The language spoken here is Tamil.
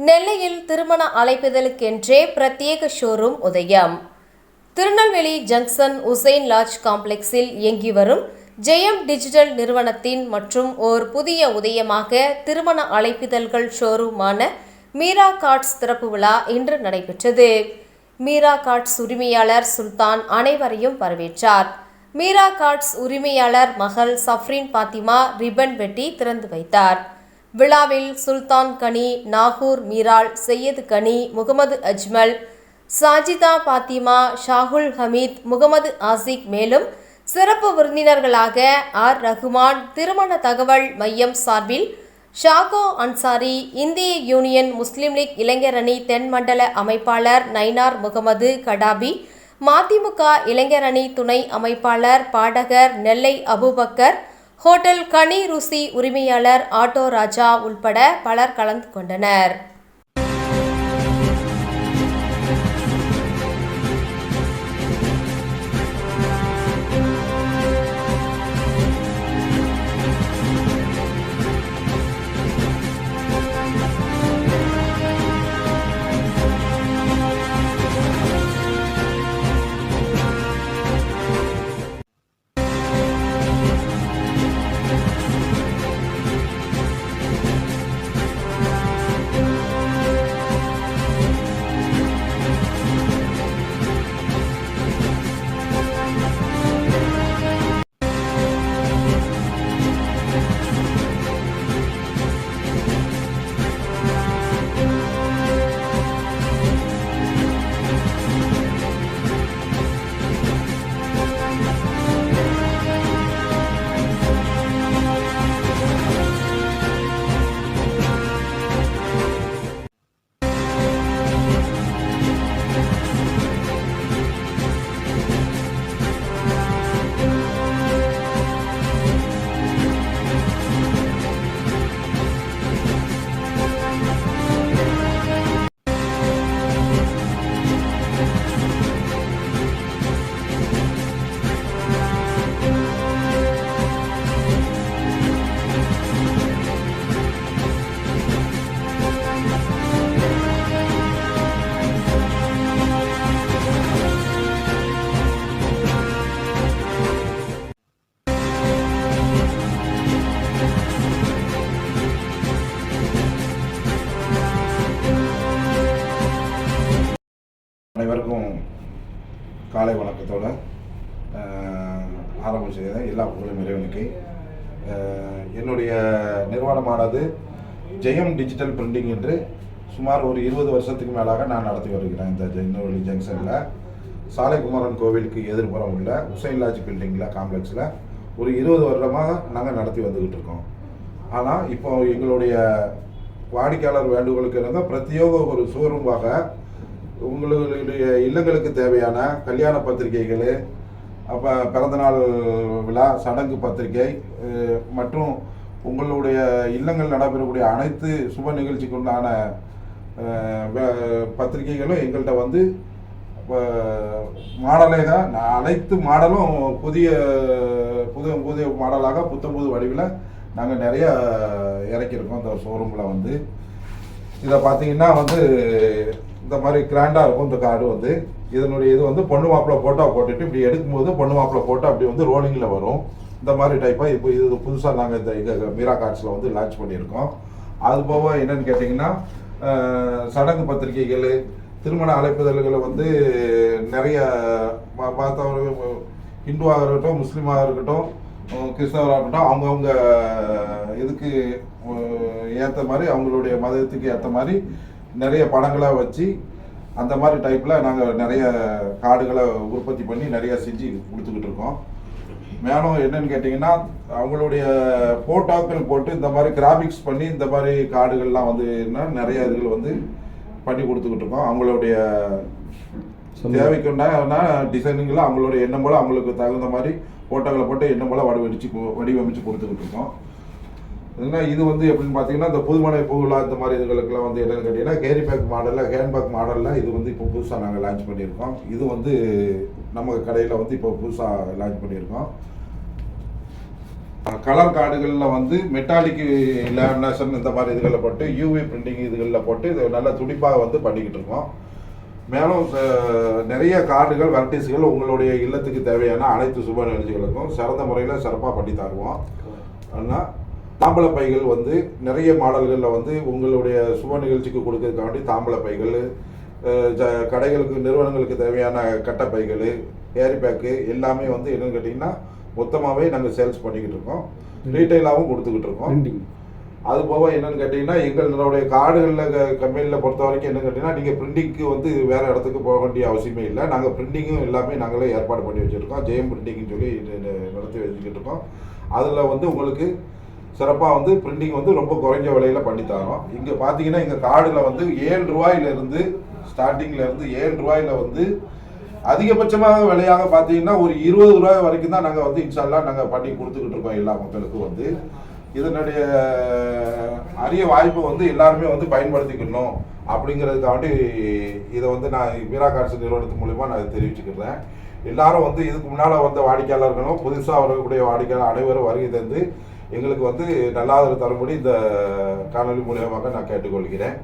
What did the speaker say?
நெல்லையில் திருமண அழைப்பிதழுக்கென்றே பிரத்யேக ஷோரூம் உதயம். திருநெல்வேலி ஜங்ஷன் உசேன் லாட்ஜ் காம்ப்ளெக்ஸில் இயங்கி வரும் ஜெயம் டிஜிட்டல் நிறுவனத்தின் மற்றும் ஓர் புதிய உதயமாக திருமண அழைப்பிதழ்கள் ஷோரூமான மீரா கார்ட்ஸ் திறப்பு விழா இன்று நடைபெற்றது. மீரா கார்ட்ஸ் உரிமையாளர் சுல்தான் அனைவரையும் வரவேற்றார். மீரா கார்ட்ஸ் உரிமையாளர் மகள் சஃப்ரின் பாத்திமா ரிப்பன் வெட்டி திறந்து வைத்தார். விழாவில் சுல்தான் கனி, நாகூர் மீரால், செய்யது கனி, முகமது அஜ்மல், சாஜிதா பாத்திமா, ஷாகுல் ஹமீத், முகமது ஆசிக் மேலும் சிறப்பு விருந்தினர்களாக ஆர் ரகுமான், திருமண தகவல் மையம் சார்பில் ஷாகோ அன்சாரி, இந்திய யூனியன் முஸ்லிம் லீக் இளைஞரணி தென்மண்டல அமைப்பாளர் நைனார் முகமது கடாபி, மதிமுக இளைஞரணி துணை அமைப்பாளர் பாடகர் நெல்லை அபுபக்கர், ஹோட்டல் கனி ருசி உரிமையாளர் ஆட்டோ ராஜா உள்பட பலர் கலந்து கொண்டனர். அனைவருக்கும் காலை வணக்கத்தோடு ஆரம்பிச்சது எல்லா புகழும் இறைவனுக்கு. என்னுடைய நிறுவனமானது ஜெயம் டிஜிட்டல் பிரிண்டிங் என்று சுமார் ஒரு 20 வருஷத்துக்கு மேலாக நான் நடத்தி வருகிறேன். இந்த திருநெல்வேலி ஜங்ஷனில் சாலைக்குமரன் கோவிலுக்கு எதிர்ப்புறம் உள்ள உசேன் லாட்ஜ் பில்டிங்கில் காம்ப்ளெக்ஸில் ஒரு 20 வருடமாக நாங்கள் நடத்தி வந்துக்கிட்டு இருக்கோம். ஆனால் இப்போ எங்களுடைய வாடிக்கையாளர் வேண்டுகோளுக்கு இருந்தால் பிரத்யேக ஒரு ஷோரூமாக உங்களுடைய இல்லங்களுக்கு தேவையான கல்யாண பத்திரிகைகள், அப்போ பிறந்தநாள் விழா, சடங்கு பத்திரிகை மற்றும் உங்களுடைய இல்லங்கள் நடைபெறக்கூடிய அனைத்து சுப நிகழ்ச்சிக்குண்டான பத்திரிகைகளும் எங்கள்கிட்ட வந்து மாடலே தான். அனைத்து மாடலும் புதிய மாடலாக புது வடிவில் நாங்கள் நிறைய இறக்கியிருக்கோம். இந்த ஷோரூமில் வந்து இதை பார்த்தீங்கன்னா வந்து இந்த மாதிரி கிராண்டாக இருக்கும். இந்த கார்டு வந்து இதனுடைய இது வந்து பொண்ணு மாப்பிள்ளை ஃபோட்டோ போட்டுட்டு இப்படி எடுக்கும்போது பொண்ணு மாப்பிள்ளை ஃபோட்டோ அப்படி வந்து ரோலிங்கில் வரும். இந்த மாதிரி டைப்பாக இப்போ இது புதுசாக நாங்கள் இந்த எங்கள் மீரா கார்ட்ஸில் வந்து லான்ச் பண்ணியிருக்கோம். அது போக என்னென்னு கேட்டிங்கன்னா சடங்கு பத்திரிகைகள், திருமண அழைப்பிதழ்களை வந்து நிறைய பார்த்தவங்க ஹிந்துவாக இருக்கட்டும், முஸ்லீமாக இருக்கட்டும், கிறிஸ்தவராக இருக்கட்டும், அவங்கவுங்க இதுக்கு ஏற்ற மாதிரி அவங்களுடைய மதத்துக்கு ஏற்ற மாதிரி நிறைய படங்களாக வச்சு அந்த மாதிரி டைப்பில் நாங்கள் நிறைய கார்டுகளை உற்பத்தி பண்ணி நிறையா செஞ்சு கொடுத்துக்கிட்டு இருக்கோம். மேலும் என்னென்னு கேட்டிங்கன்னா அவங்களுடைய ஃபோட்டோக்கள் போட்டு இந்த மாதிரி கிராஃபிக்ஸ் பண்ணி இந்த மாதிரி கார்டுகள்லாம் வந்து நிறைய இதுகள் வந்து பண்ணி கொடுத்துக்கிட்டு இருக்கோம். அவங்களுடைய தேவைக்குண்டான டிசைனிங்கெலாம் அவங்களுடைய எண்ணம் போல் அவங்களுக்கு தகுந்த மாதிரி ஃபோட்டோக்களை போட்டு எண்ணம் போல் வடிவமைச்சு கொடுத்துக்கிட்டு இருக்கோம். இது வந்து எப்படின்னு பார்த்தீங்கன்னா இந்த புதுமனை பூவிழா இந்த மாதிரி இதுகளுக்கெல்லாம் வந்து என்னென்னு கேட்டிங்கன்னா கேரி பேக் மாடலில், ஹேண்ட்பேக் மாடலில் இது வந்து இப்போ புதுசாக நாங்கள் லான்ச் பண்ணியிருக்கோம். இது வந்து நம்ம கடையில் வந்து இப்போ புதுசாக லான்ச் பண்ணியிருக்கோம். கலர் கார்டுகளில் வந்து மெட்டாலிக் லேமினேஷன் இந்த மாதிரி இதுகளில் போட்டு யூவி பிரிண்டிங் இதுகளில் போட்டு இது நல்ல துடிப்பாக வந்து பண்ணிக்கிட்டு இருக்கோம். மேலும் நிறைய கார்டுகள் வெரைட்டிஸ்கள் உங்களுடைய இல்லத்துக்கு தேவையான அனைத்து சுப நிகழ்ச்சிகளுக்கும் சிறந்த முறையில் சிறப்பாக பண்ணி தருவோம். ஆனால் தாம்பல பைகள் வந்து நிறைய மாடல்களில் வந்து உங்களுடைய சுப நிகழ்ச்சிக்கு கொடுக்கறதுக்காண்டி தாம்பல பைகள், கடைகளுக்கு நிறுவனங்களுக்கு தேவையான கட்டப்பைகள், கேரி பேக்கு எல்லாமே வந்து என்னன்னு கேட்டிங்கன்னா மொத்தமாகவே நாங்கள் சேல்ஸ் பண்ணிக்கிட்டு இருக்கோம். ரீட்டைலாகவும் கொடுத்துக்கிட்டு இருக்கோம். அது போக என்னென்னு கேட்டிங்கன்னா எங்களுடைய கார்டுகளில் கம்பெனியில் பொறுத்த வரைக்கும் என்னென்னு கேட்டிங்கன்னா நீங்கள் பிரிண்டிங்க்கு வந்து வேறு இடத்துக்கு போக வேண்டிய அவசியமே இல்லை. நாங்கள் பிரிண்டிங்கும் எல்லாமே நாங்களே ஏற்பாடு பண்ணி வச்சுருக்கோம். ஜெயம் பிரிண்டிங்னு சொல்லி நடத்தி வச்சுக்கிட்டு இருக்கோம். அதில் வந்து உங்களுக்கு சிறப்பாக வந்து பிரிண்டிங் வந்து ரொம்ப குறைஞ்ச விலையில் பண்ணித்தரோம். இங்கே பார்த்தீங்கன்னா எங்கள் கார்டில் வந்து 7 ரூபாயிலிருந்து ஸ்டார்டிங்கில் இருந்து 7 ரூபாயில் வந்து அதிகபட்சமாக விலையாக பார்த்தீங்கன்னா ஒரு 20 ரூபாய் வரைக்கும் தான் நாங்கள் வந்து இன்ஷால்லாம் நாங்கள் பண்ணி கொடுத்துக்கிட்டு இருக்கோம் எல்லா மக்களுக்கும். வந்து இதனுடைய அரிய வாய்ப்பை வந்து எல்லாருமே வந்து பயன்படுத்திக்கணும் அப்படிங்கிறதுக்காண்டி இதை வந்து நான் மீரா கார்ட்ஸ் நிறுவனத்து மூலிமா நான் தெரிவிச்சுக்கிறேன். எல்லாரும் வந்து இதுக்கு முன்னால் வந்த வாடிக்கையாளர்களும் புதுசாக வரக்கூடிய வாடிக்கையாளர் அனைவரும் வருகை தந்து எங்களுக்கு வந்து நல்லாதரவு தரும்படி இந்த காணொலி மூலியமாக நான் கேட்டுக்கொள்கிறேன்.